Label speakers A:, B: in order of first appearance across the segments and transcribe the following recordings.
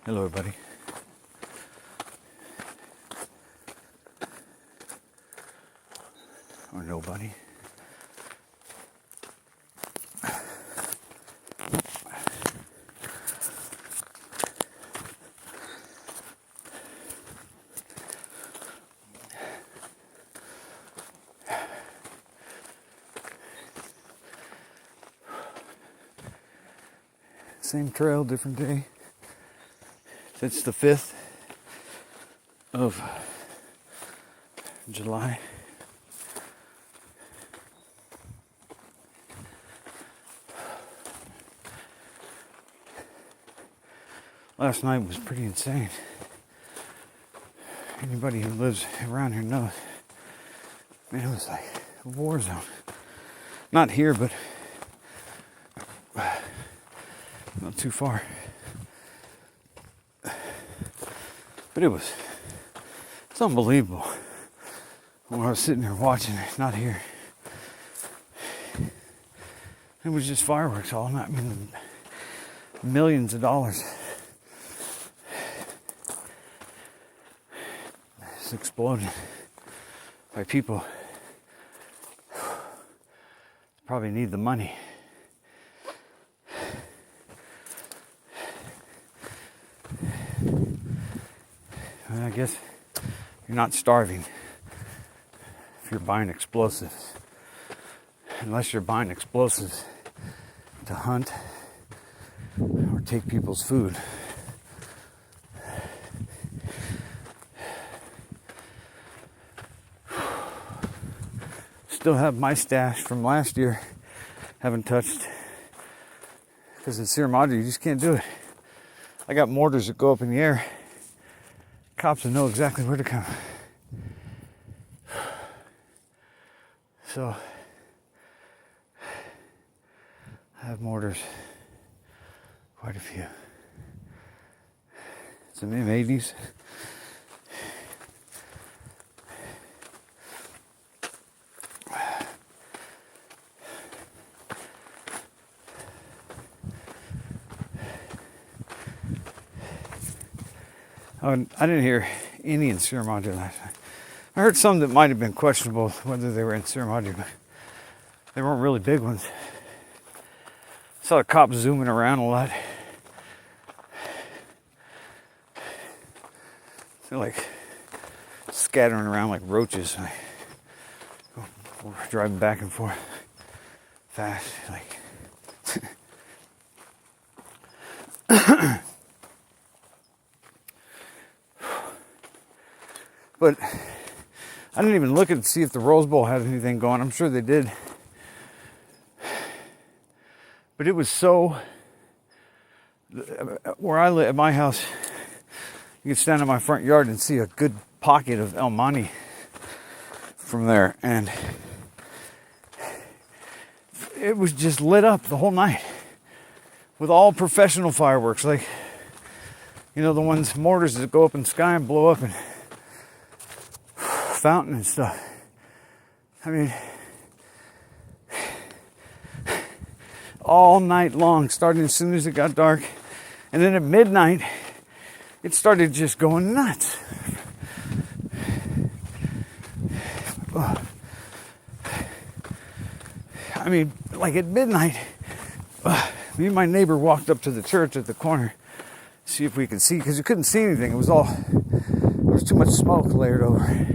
A: Hello, everybody. Or nobody. Same trail, different day. It's the 5th of July. Last night was pretty insane. Anybody who lives around here knows. Man, it was like a war zone. Not here, but not too far. But it's unbelievable. When I was sitting there watching it, not here. It was just fireworks all night. I mean, millions of dollars. It's exploded by people probably need the money. I guess you're not starving if you're buying explosives. Unless you're buying explosives to hunt or take people's food. Still have my stash from last year. Haven't touched. Because in Sierra Madre, you just can't do it. I got mortars that go up in the air. Cops will know exactly where to come. So, I have mortars. Quite a few. Some M80s. Oh, I didn't hear any in Sierra Madre last night. I heard some that might have been questionable whether they were in Sierra Madre, but they weren't really big ones. I saw the cops zooming around a lot. They're like scattering around like roaches. We're driving back and forth fast, like. But I didn't even look at see if the Rose Bowl had anything going. I'm sure they did. But it was so... Where I live, at my house, you can stand in my front yard and see a good pocket of El Monte from there. And it was just lit up the whole night with all professional fireworks. Like, you know, the ones, mortars that go up in the sky and blow up and fountain and stuff. I mean, all night long, starting as soon as it got dark. And then at midnight, it started just going nuts. I mean, like at midnight, me and my neighbor walked up to the church at the corner, see if we could see, because you couldn't see anything. It was all, there was too much smoke layered over.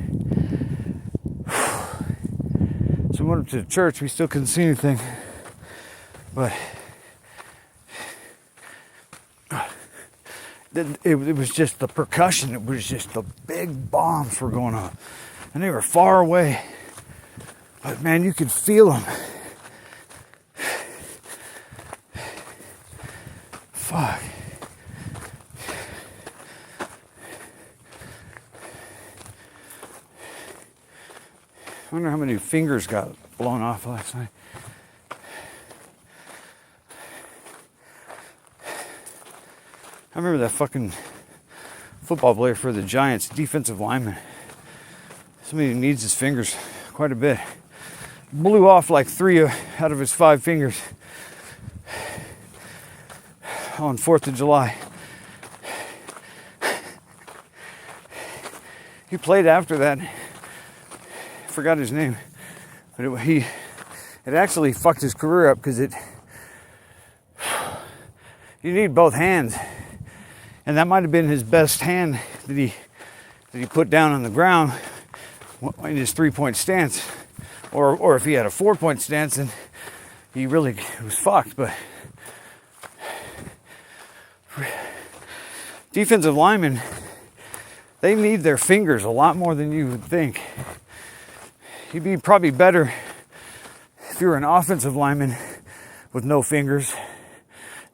A: So we went up to the church, we still couldn't see anything. But it was just the percussion, it was just the big bombs were going off. And they were far away. But man, you could feel them. Fuck. I wonder how many fingers got blown off last night. I remember that fucking football player for the Giants, defensive lineman. Somebody who needs his fingers quite a bit. Blew off like 3 out of his 5 fingers on 4th of July. he played after that. Forgot his name, but it actually fucked his career up because you need both hands, and that might have been his best hand that he put down on the ground in his 3-point stance, or if he had a 4-point stance, then he really was fucked. But defensive linemen, they need their fingers a lot more than you would think. You'd be probably better if you're an offensive lineman with no fingers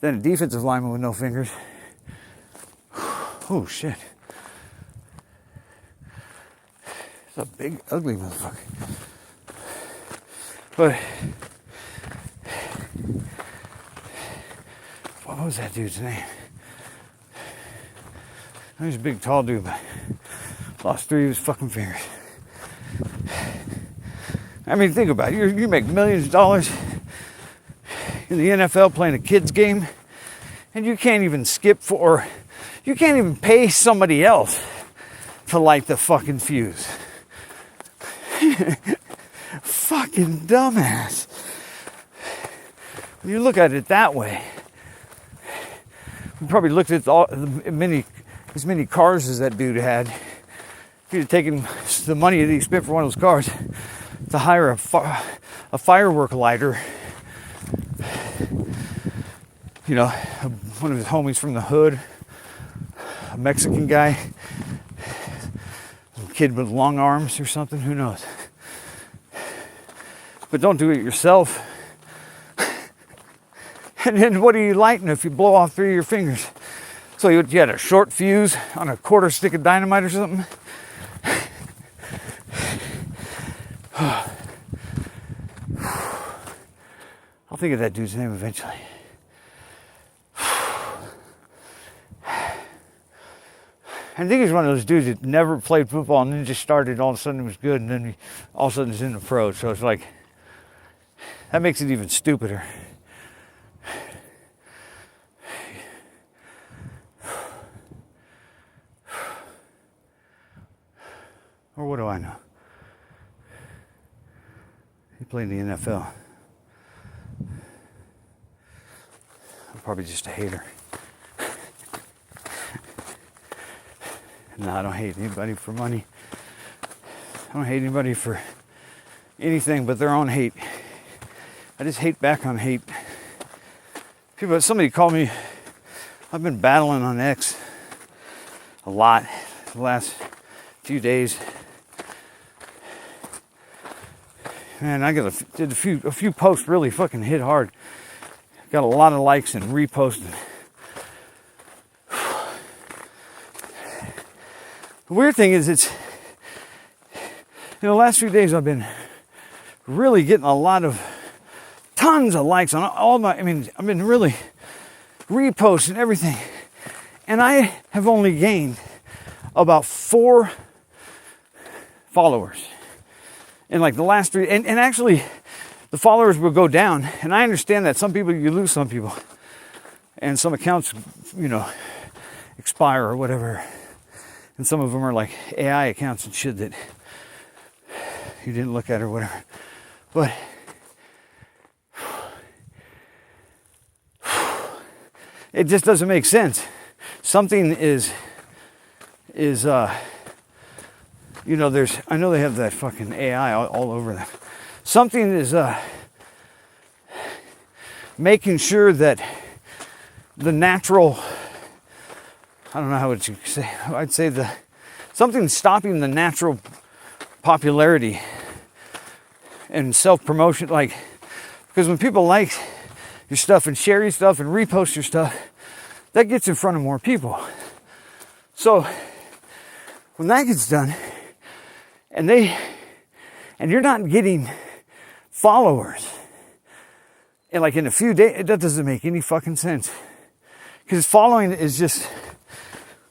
A: than a defensive lineman with no fingers. Oh shit. It's a big, ugly motherfucker. But what was that dude's name? He was a big, tall dude, but lost 3 of his fucking fingers. I mean, think about it. You make millions of dollars in the NFL playing a kid's game, and you can't even you can't even pay somebody else to light the fucking fuse. Fucking dumbass. When you look at it that way, we probably looked at as many cars as that dude had. If he'd have taken the money that he spent for one of those cars to hire a firework lighter, one of his homies from the hood, a Mexican guy, a kid with long arms or something, who knows. But don't do it yourself. And then what are you lighting if you blow off 3 of your fingers? So you had a short fuse on a quarter stick of dynamite or something? I'll think of that dude's name eventually. I think he's one of those dudes that never played football and then just started, all of a sudden it was good, and then all of a sudden it's in the pros. So it's like, that makes it even stupider. Or what do I know? He played in the NFL. I'm probably just a hater. No, I don't hate anybody for money. I don't hate anybody for anything but their own hate. I just hate back on hate. Somebody called me, I've been battling on X a lot the last few days. Man, I did a few posts really fucking hit hard. Got a lot of likes and reposted. The weird thing is the last few days I've been really getting tons of likes on I've been really reposting everything. And I have only gained about 4 followers in like the last 3. And actually, the followers will go down. And I understand that some people, you lose some people. And some accounts, expire or whatever. And some of them are like AI accounts and shit that you didn't look at or whatever. But it just doesn't make sense. Something is I know they have that fucking AI all over them. Something is making sure that the natural, I don't know how would you say, I'd say something's stopping the natural popularity and self-promotion, because when people like your stuff and share your stuff and repost your stuff, that gets in front of more people. So when that gets done, and you're not getting followers, and in a few days, that doesn't make any fucking sense. Because following is just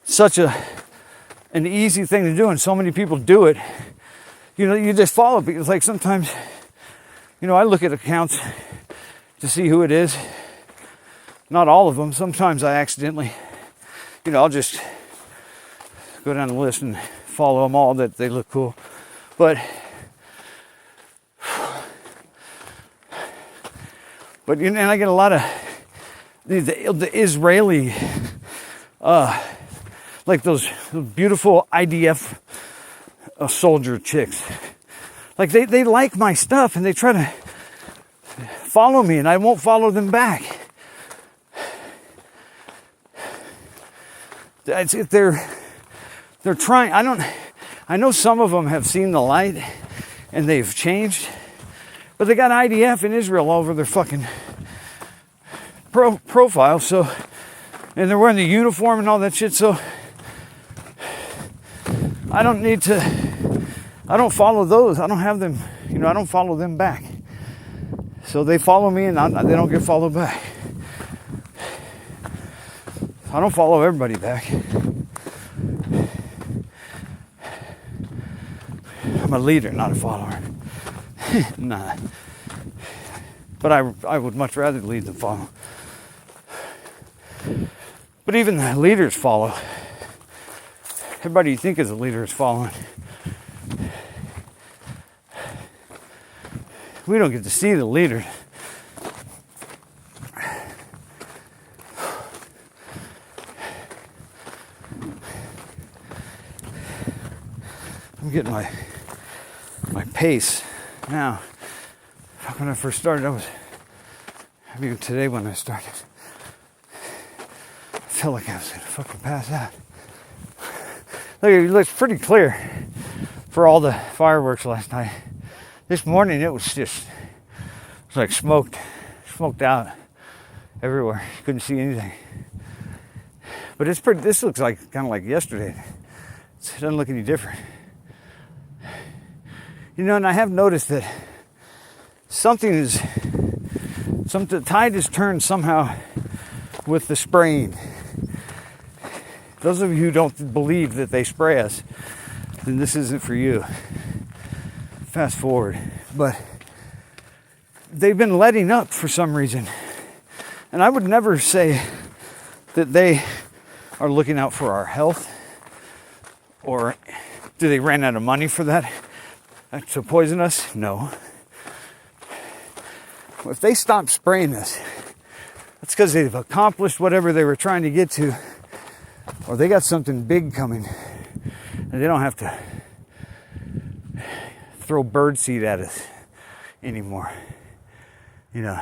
A: such an easy thing to do, and so many people do it. You just follow people. It's like sometimes, I look at accounts to see who it is. Not all of them. Sometimes I accidentally, I'll just go down the list and follow them all, that they look cool. But you know, and I get a lot of the Israeli, like those beautiful IDF soldier chicks. Like they like my stuff and they try to follow me, and I won't follow them back. They're trying. I know some of them have seen the light and they've changed, but they got IDF in Israel all over their fucking profile. So, and they're wearing the uniform and all that shit. So I don't follow those. I don't have them, you know, I don't follow them back. So they follow me and they don't get followed back. I don't follow everybody back. I'm a leader, not a follower. Nah. But I would much rather lead than follow. But even the leaders follow. Everybody you think is a leader is following. We don't get to see the leader. I'm getting my pace now. When I first started, I mean today when I started, I felt like I was gonna fucking pass out. Look, it looks pretty clear for all the fireworks last night. This morning it was like smoked out everywhere. You couldn't see anything. But it's pretty. This looks like kind of like yesterday. It doesn't look any different. You know, and I have noticed that the tide has turned somehow with the spraying. Those of you who don't believe that they spray us, then this isn't for you. Fast forward. But they've been letting up for some reason. And I would never say that they are looking out for our health, or do they ran out of money for that to poison us? No. If they stop spraying us, that's because they've accomplished whatever they were trying to get to, or they got something big coming and they don't have to throw birdseed at us anymore. You know,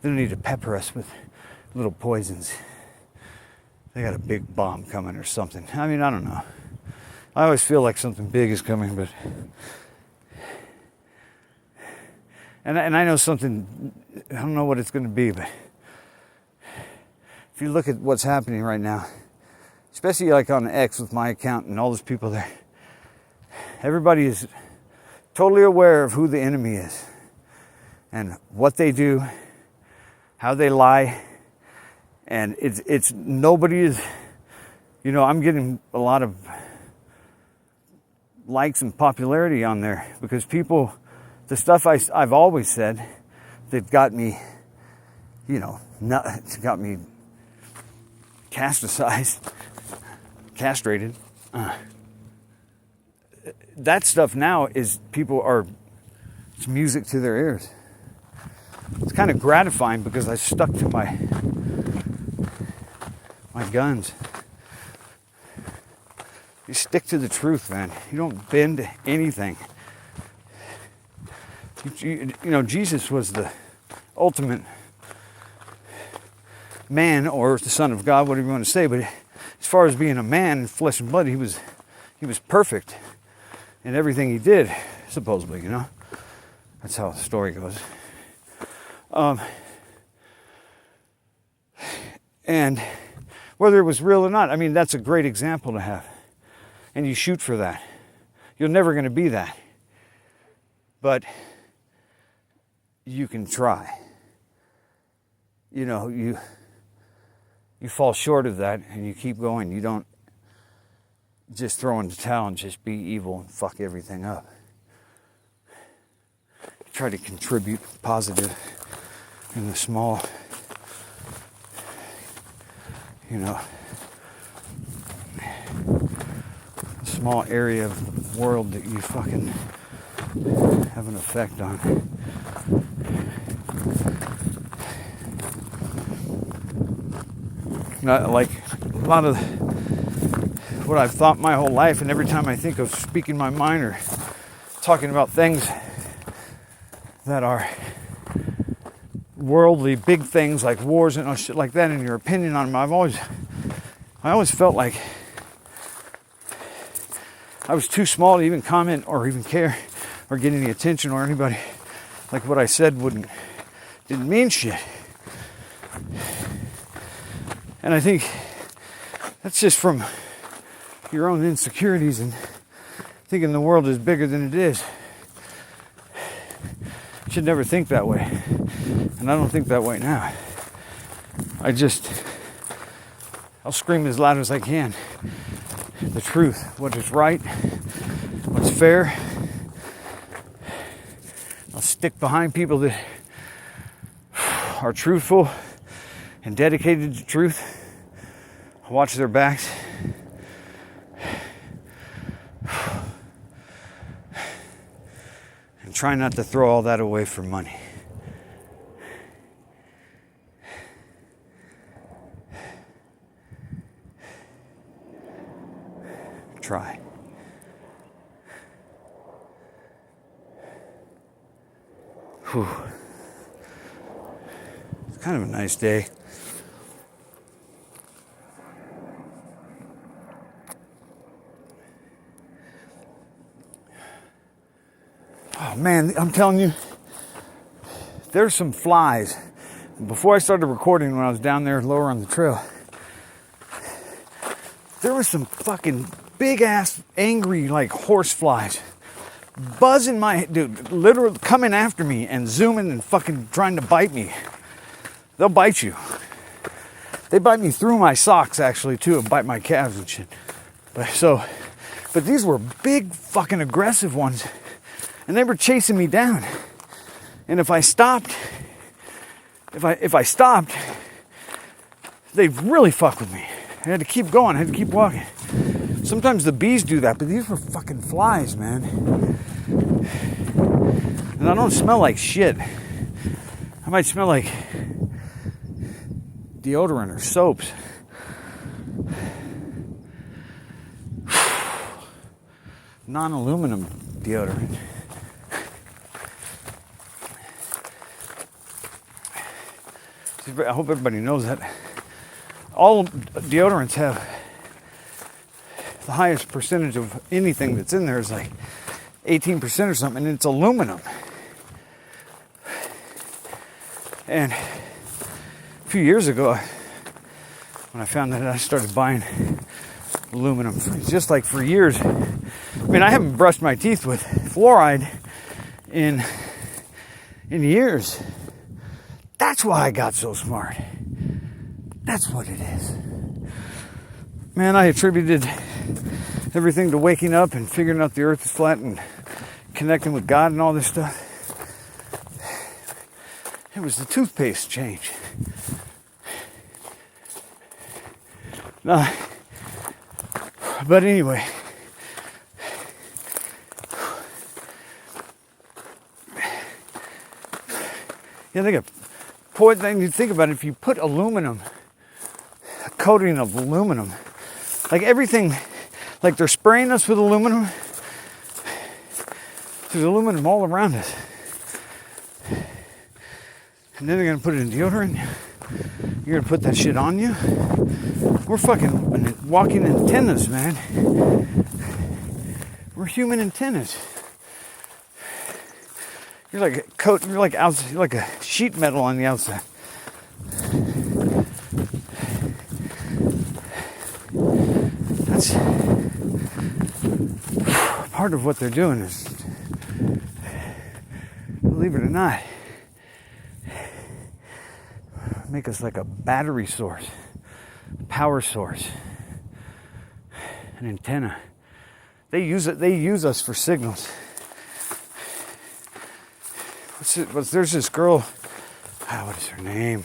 A: they don't need to pepper us with little poisons. They got a big bomb coming or something. I mean, I don't know. I always feel like something big is coming, but and I know something, I don't know what it's going to be, but if you look at what's happening right now, especially like on X with my account and all those people there, everybody is totally aware of who the enemy is and what they do, how they lie, and it's nobody is, you know, I'm getting a lot of likes and popularity on there because people, the stuff I've always said that got me, you know, got me castrated. That stuff now is it's music to their ears. It's kind of gratifying because I stuck to my guns. You stick to the truth, man. You don't bend anything. You know, Jesus was the ultimate man, or the Son of God, whatever you want to say. But as far as being a man in flesh and blood, he was perfect in everything he did, supposedly. You know, that's how the story goes. And whether it was real or not, I mean, that's a great example to have. And you shoot for that. You're never going to be that. But you can try. You know, you fall short of that and you keep going. You don't just throw in the towel and just be evil and fuck everything up. You try to contribute positive in the small, small area of the world that you fucking have an effect on. Not like a lot of what I've thought my whole life, and every time I think of speaking my mind or talking about things that are worldly, big things like wars and shit like that, and your opinion on them, I always felt like I was too small to even comment or even care or get any attention, or anybody, like what I said didn't mean shit. And I think that's just from your own insecurities and thinking the world is bigger than it is. You should never think that way. And I don't think that way now. I'll scream as loud as I can. The truth, what is right, what's fair. I'll stick behind people that are truthful and dedicated to truth. I'll watch their backs. And try not to throw all that away for money. Try. Whew. It's kind of a nice day. Oh man, I'm telling you, there's some flies. Before I started recording, when I was down there lower on the trail, there was some fucking big ass angry like horse flies buzzing my dude, literally coming after me and zooming and fucking trying to bite me. They'll bite you. They bite me through my socks actually too, and bite my calves and shit. But these were big fucking aggressive ones, and they were chasing me down. And if I stopped, they'd really fuck with me. I had to keep going. I had to keep walking. Sometimes the bees do that, but these were fucking flies, man. And I don't smell like shit. I might smell like deodorant or soaps. Non-aluminum deodorant. I hope everybody knows that. All deodorants have the highest percentage of anything that's in there is like 18% or something, and it's aluminum. And a few years ago, when I found that, I started buying aluminum. Just like for years. I mean, I haven't brushed my teeth with fluoride in years. That's why I got so smart. That's what it is. Man, I attributed everything to waking up and figuring out the earth is flat and connecting with God and all this stuff. It was the toothpaste change. No, but anyway. Yeah, then you think about it, if you put aluminum, a coating of aluminum, like everything, like they're spraying us with aluminum. There's aluminum all around us. And then they're going to put it in deodorant. You're going to put that shit on you. We're fucking walking antennas, man. We're human antennas. You're like a sheet metal on the outside. That's part of what they're doing is, believe it or not, make us like a battery source, power source, an antenna. They use us for signals. There's this girl, what is her name?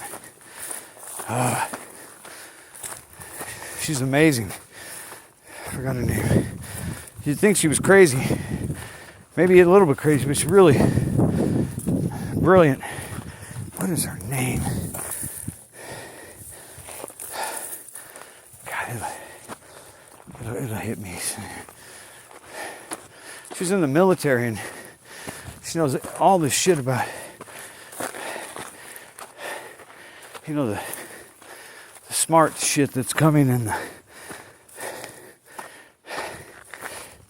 A: She's amazing. I forgot her name. You'd think she was crazy. Maybe a little bit crazy, but she's really brilliant. What is her name? God, it'll hit me. She's in the military and she knows all this shit about, you know, the smart shit that's coming in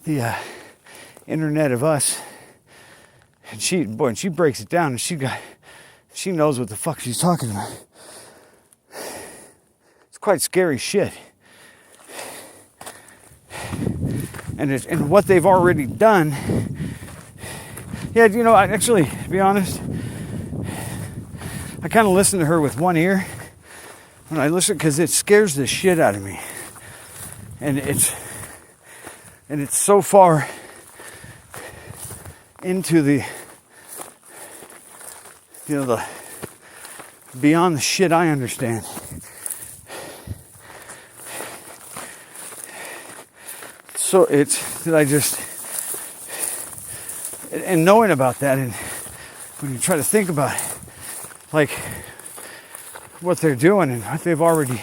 A: the internet of us. And she breaks it down, and she knows what the fuck she's talking about. It's quite scary shit. And what they've already done. Yeah, you know, to be honest, I kind of listen to her with one ear when I listen, because it scares the shit out of me. And it's so far into the, you know, the beyond the shit I understand. So it's that I just, and knowing about that, and when you try to think about it, like what they're doing and what they've already,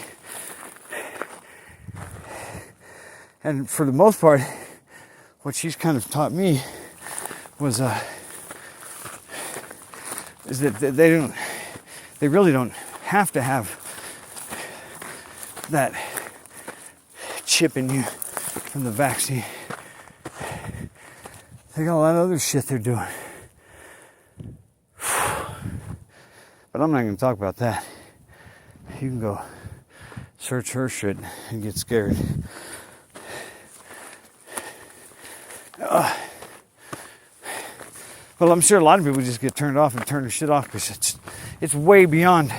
A: and for the most part, what she's kind of taught me was is that they really don't have to have that chip in you from the vaccine. They got a lot of other shit they're doing. But I'm not going to talk about that. You can go search her shit and get scared. Well, I'm sure a lot of people just get turned off and turn their shit off because it's way beyond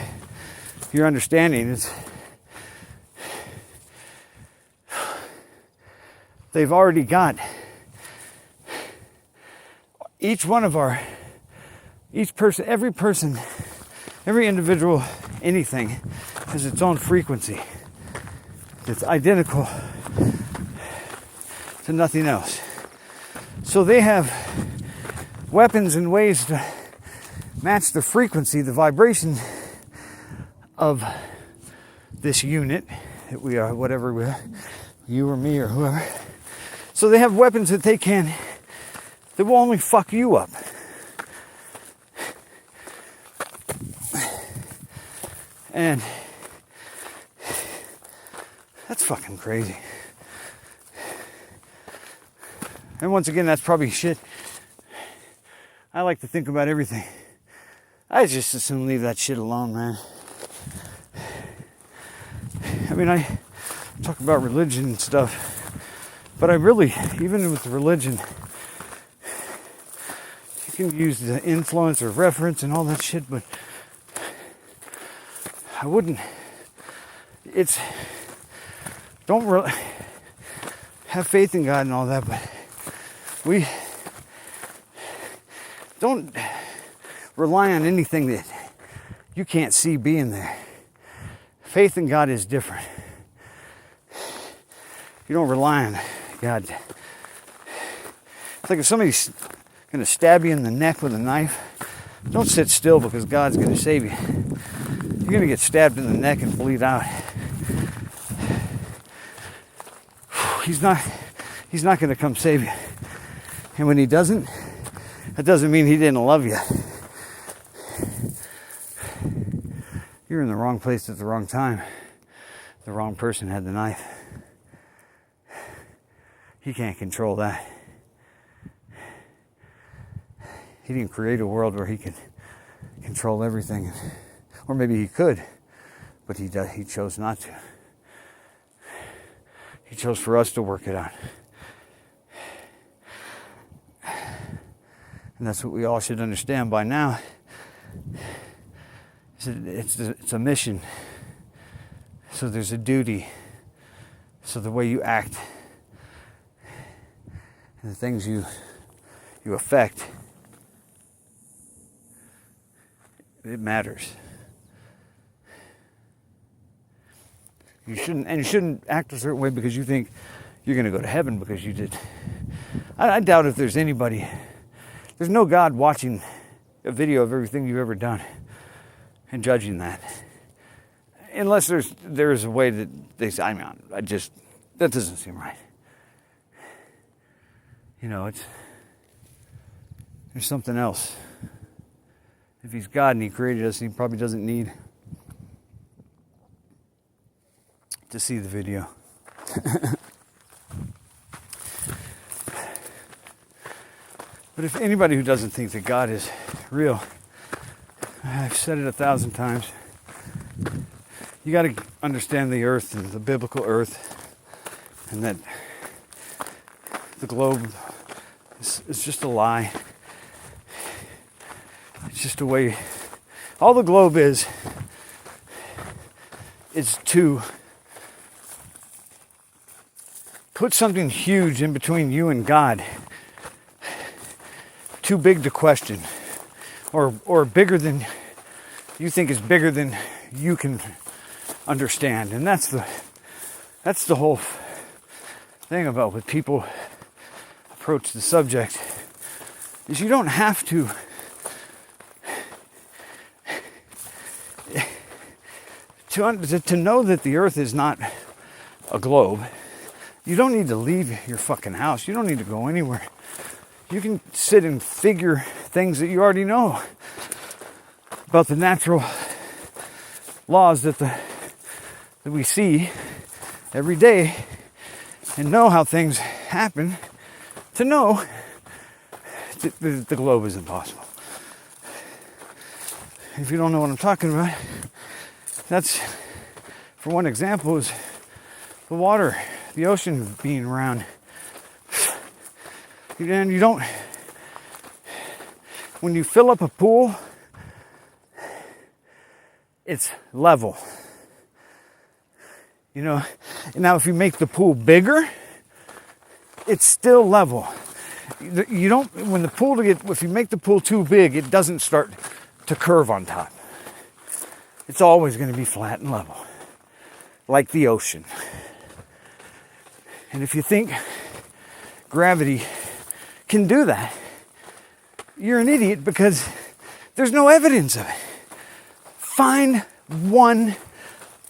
A: your understanding. They've already got each person, every individual, anything has its own frequency. It's identical to nothing else. So they have weapons and ways to match the frequency, the vibration of this unit that we are, whatever we are, you or me or whoever. So they have weapons that that will only fuck you up. And that's fucking crazy. And once again, that's probably shit. I like to think about everything. I just as soon leave that shit alone, man. I mean, I talk about religion and stuff, but I really, even with the religion, you can use the influence or reference and all that shit, but I wouldn't. Don't really have faith in God and all that, but we don't rely on anything that you can't see being there. Faith in God is different. You don't rely on God. It's like if somebody's going to stab you in the neck with a knife, don't sit still because God's going to save you. You're going to get stabbed in the neck and bleed out. He's not going to come save you. And when he doesn't, that doesn't mean he didn't love you. You're in the wrong place at the wrong time. The wrong person had the knife. He can't control that. He didn't create a world where he could control everything. Or maybe he could, but he chose not to. He chose for us to work it out. And that's what we all should understand by now. It's a mission. So there's a duty. So the way you act and the things you affect, it matters. You shouldn't act a certain way because you think you're going to go to heaven because you did I doubt if there's anybody, there's no God watching a video of everything you've ever done and judging that. Unless there's a way that they say, that doesn't seem right. There's something else. If he's God and he created us, he probably doesn't need to see the video. But if anybody who doesn't think that God is real, I've said it 1,000 times, you got to understand the earth and the biblical earth, and that the globe is just a lie. It's just a way. All the globe is to put something huge in between you and God, too big to question, or bigger than you think is bigger than you can understand. And that's the whole thing about when people approach the subject, is you don't have to know that the earth is not a globe. You don't need to leave your fucking house. You don't need to go anywhere. You can sit and figure things that you already know about the natural laws that we see every day, and know how things happen, to know that the globe is impossible. If you don't know what I'm talking about, that's, for one example, is the water, the ocean being around. And you don't, when you fill up a pool, it's level. Now if you make the pool bigger, it's still level. If you make the pool too big, it doesn't start to curve on top. It's always going to be flat and level, like the ocean. And if you think gravity can do that, you're an idiot, because there's no evidence of it. Find one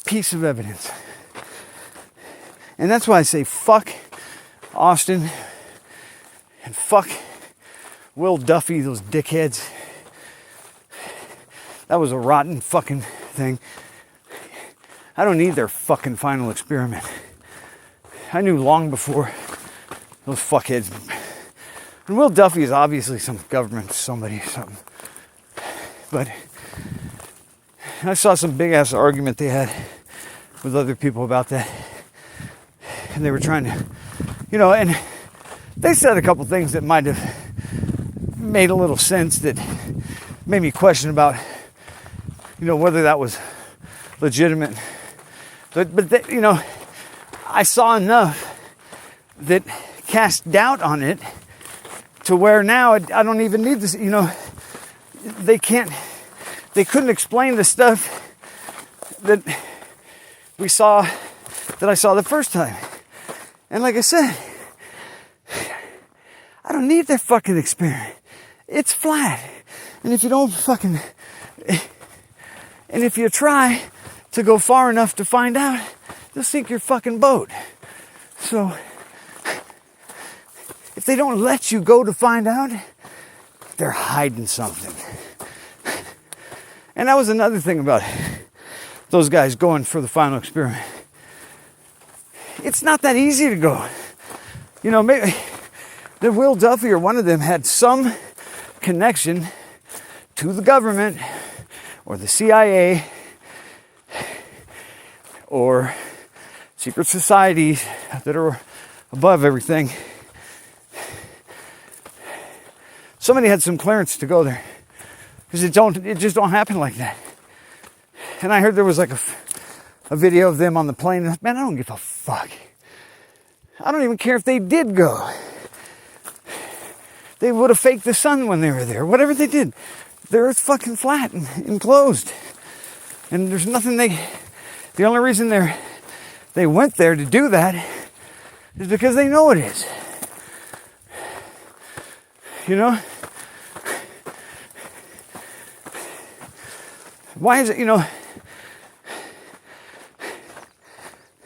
A: piece of evidence. And that's why I say fuck Austin and fuck Will Duffy, those dickheads. That was a rotten fucking thing. I don't need their fucking final experiment. I knew long before those fuckheads. And Will Duffy is obviously some government somebody or something. But I saw some big ass argument they had with other people about that. And they were trying to, and they said a couple things that might have made a little sense, that made me question about, whether that was legitimate. But they, I saw enough that cast doubt on it to where now I don't even need this. They couldn't explain the stuff that I saw the first time. And like I said, I don't need their fucking experiment. It's flat. And if you don't fucking, and if you try to go far enough to find out, you'll sink your fucking boat. So, if they don't let you go to find out, they're hiding something. And that was another thing about those guys going for the final experiment. It's not that easy to go. Maybe the Will Duffy or one of them had some connection to the government or the CIA or secret societies that are above everything. Somebody had some clearance to go there, because it just don't happen like that. And I heard there was like a video of them on the plane. Man, I don't give a fuck. I don't even care if they did go. They would have faked the sun when they were there. Whatever they did, the earth's fucking flat and enclosed. And there's nothing the only reason they went there to do that is because they know it is. You know? Why is it,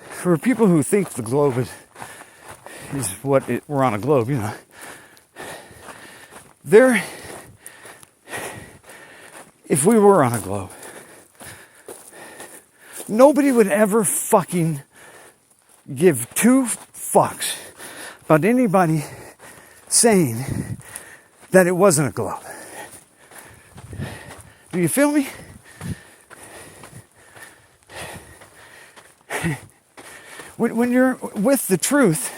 A: for people who think the globe is what we're on a globe, if we were on a globe, nobody would ever fucking give two fucks about anybody saying that it wasn't a globe. Do you feel me? When you're with the truth,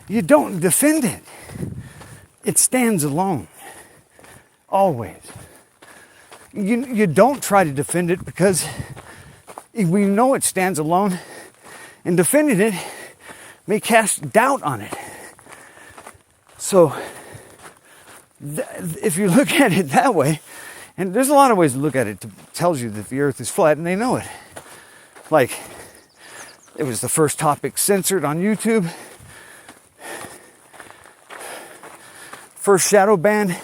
A: you don't defend it. It stands alone. Always. You don't try to defend it because we know it stands alone, and defending it may cast doubt on it. So, if you look at it that way, and there's a lot of ways to look at it, it tells you that the earth is flat, and they know it. Like, it was the first topic censored on YouTube. First shadow banned.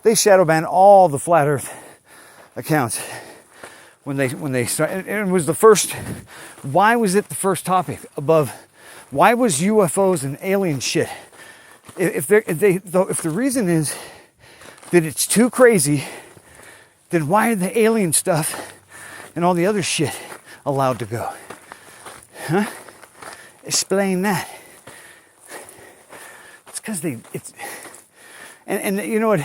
A: They shadow banned all the flat earth accounts when they started. And it was the first. Why was it the first topic above? Why was UFOs and alien shit? If the reason is that it's too crazy, then why are the alien stuff and all the other shit allowed to go? Huh? Explain that. It's because and you know what?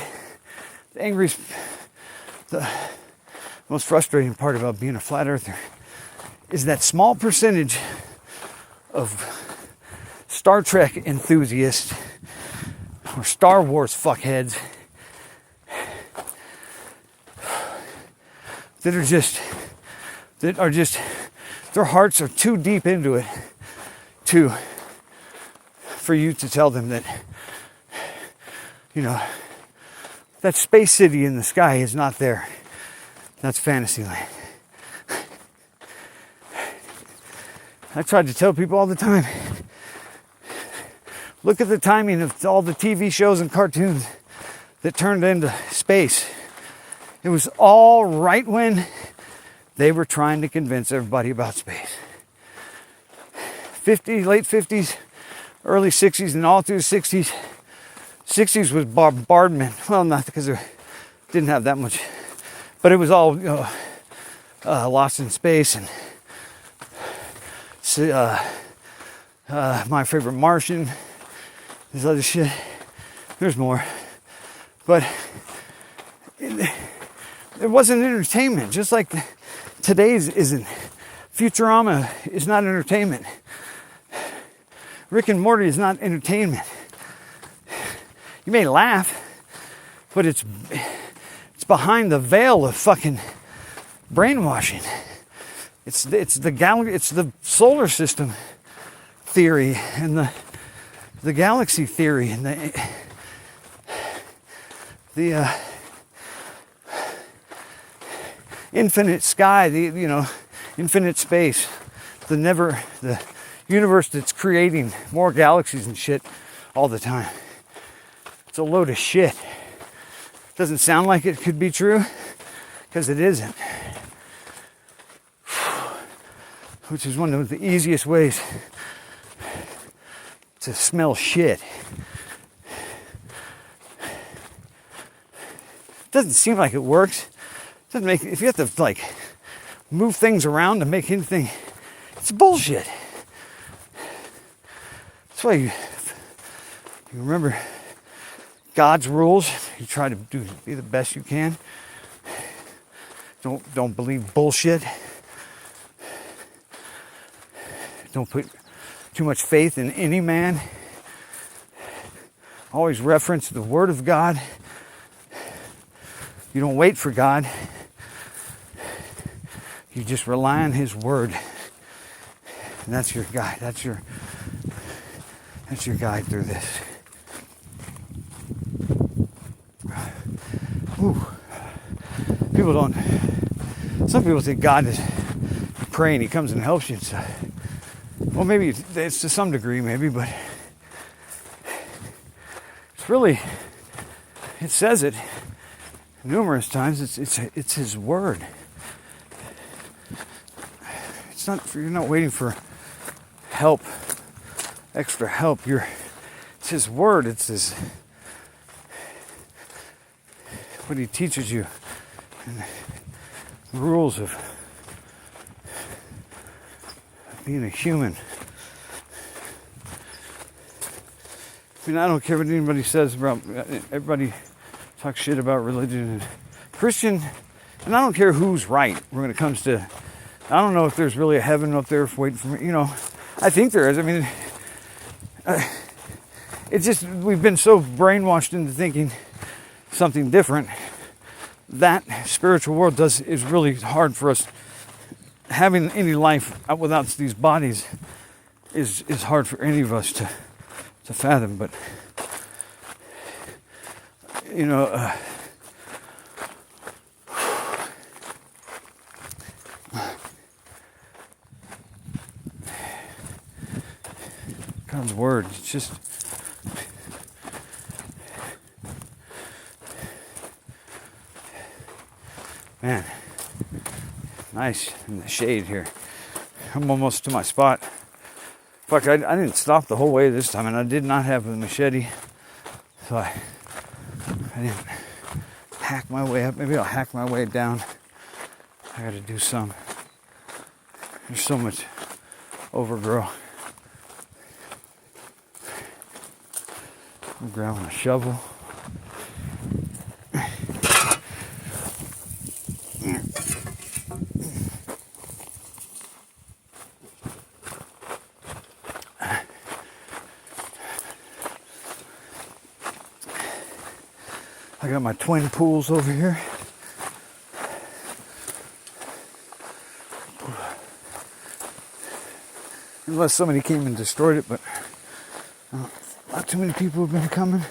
A: The most frustrating part about being a flat earther is that small percentage of Star Trek enthusiasts or Star Wars fuckheads that are just their hearts are too deep into it for you to tell them that, that space city in the sky is not there. That's Fantasyland. I tried to tell people all the time, look at the timing of all the TV shows and cartoons that turned into space. It was all right when they were trying to convince everybody about space. Late 50s, early 60s, and all through the 60s. 60s was bombardment. Well, not because they didn't have that much, but it was all Lost in Space and My Favorite Martian. This other shit. There's more, but it wasn't entertainment. Just like today's isn't. Futurama is not entertainment. Rick and Morty is not entertainment. You may laugh, but it's behind the veil of fucking brainwashing. It's the solar system theory and the galaxy theory and the infinite sky, infinite space, the universe that's creating more galaxies and shit all the time. It's a load of shit. Doesn't sound like it could be true, because it isn't. Which is one of the easiest ways to smell shit. Doesn't seem like it works. Doesn't make. If you have to move things around to make anything, it's bullshit. That's why you remember God's rules. You try to be the best you can. Don't believe bullshit. Don't put too much faith in any man. Always reference the Word of God. You don't wait for God. You just rely on His Word. And that's your guide. That's your guide through this. Ooh. Some people think God is, you pray and He comes and helps you and stuff. Well, maybe it's to some degree, maybe, but it's really, it says it numerous times. It's His word. It's not. You're not waiting for help, extra help. It's His word. It's His what He teaches you, and the rules of being a human. I mean, I don't care what anybody says about. Everybody talks shit about religion and Christian, and I don't care who's right when it comes to. I don't know if there's really a heaven up there waiting for me. You know, I think there is. I mean, it's just we've been so brainwashed into thinking something different. That spiritual world is really hard for us. Having any life without these bodies is hard for any of us to fathom. But you know, God's word, it's just man, nice in the shade here. I'm almost to my spot. Fuck, I didn't stop the whole way this time, and I did not have a machete, so I didn't hack my way up. Maybe I'll hack my way down. I gotta do some. There's so much overgrowth. I'm grabbing a shovel. I got my twin pools over here. Unless somebody came and destroyed it, but not too many people have been coming.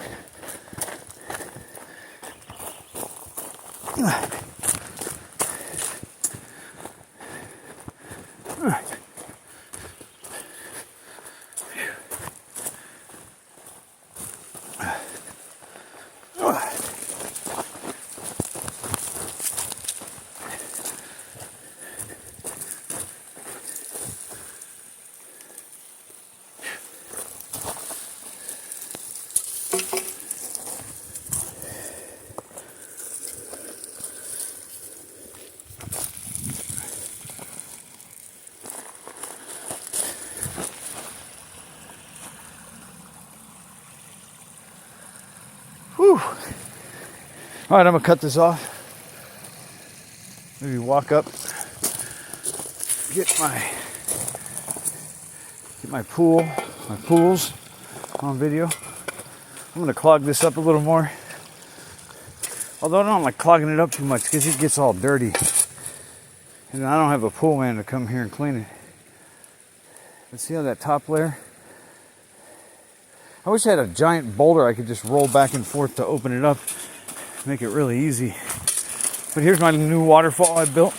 A: Whew. All right, I'm gonna cut this off. Maybe walk up, get my pools on video. I'm gonna clog this up a little more. Although I don't like clogging it up too much because it gets all dirty. And I don't have a pool man to come here and clean it. Let's see how that top layer. I wish I had a giant boulder I could just roll back and forth to open it up. Make it really easy. But here's my new waterfall I built.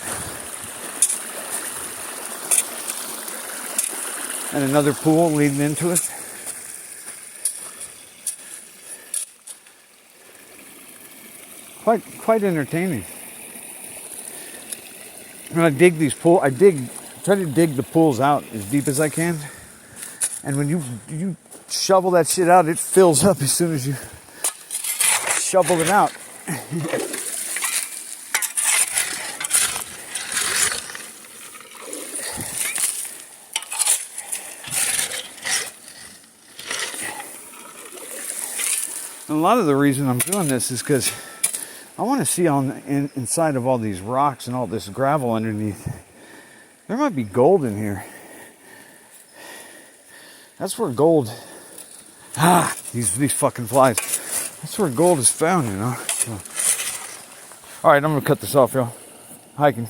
A: And another pool leading into it. Quite entertaining. When I dig these pools, try to dig the pools out as deep as I can. And when you shovel that shit out, it fills up as soon as you shovel it out. And a lot of the reason I'm doing this is because I want to see inside of all these rocks and all this gravel underneath. There might be gold in here. That's where gold. These fucking flies. That's where gold is found, you know. So. All right, I'm gonna cut this off, y'all. Hiking.